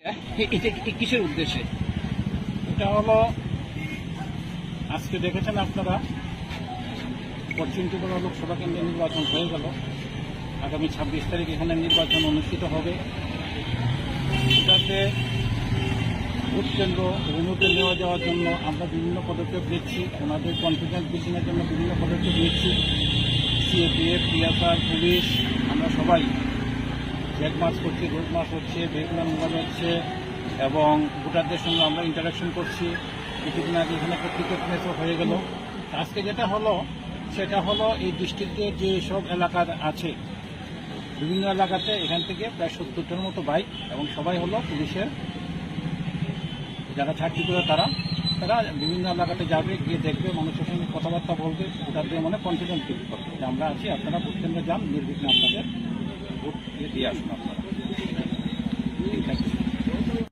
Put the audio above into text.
এটা কিসের উদ্দেশ্যে? এটা হলো আজকে দেখেছেন আপনারা পশ্চিম ত্রিপুরা লোকসভা কেন্দ্রে নির্বাচন হয়ে গেল। আগামী 26 তারিখ এখানে নির্বাচন অনুষ্ঠিত হবে। এটাতে ভোট কেন্দ্র রেনুতে নেওয়া যাওয়ার জন্য আমরা বিভিন্ন পদক্ষেপ নিচ্ছি। ওনাদের কনফিডেন্স বিল্ডিংয়ের জন্য বিভিন্ন পদক্ষেপ নিচ্ছি। সিএপিএফ, টিএসআর, পুলিশ, আমরা সবাই ব্যাগ মার্চ করছি, রোড মার্চ হচ্ছে, বেগুনা মোবাইল হচ্ছে এবং ভোটারদের সঙ্গে আমরা ইন্টারাকশন করছি। কিছুদিন আগে এখানে একটা ক্রিকেট ম্যাচও হয়ে গেল। আজকে যেটা হলো সেটা হলো এই ডিস্ট্রিক্টের যে সব এলাকা আছে, বিভিন্ন এলাকাতে এখান থেকে প্রায় 70টার মতো বাইক এবং সবাই হলো পুলিশের যারা ছাড়ছি করে তারা বিভিন্ন এলাকাতে যাবে, গিয়ে দেখবে, মানুষের সঙ্গে কথাবার্তা বলবে, ভোটারদের মনে কনফিডেন্স তৈরি করবে যে আমরা আছি, আপনারা ভোট কেন্দ্রে যান, নির্বিঘ্নে আপনাদের ভোট দিয়ে আসুন আপনারা।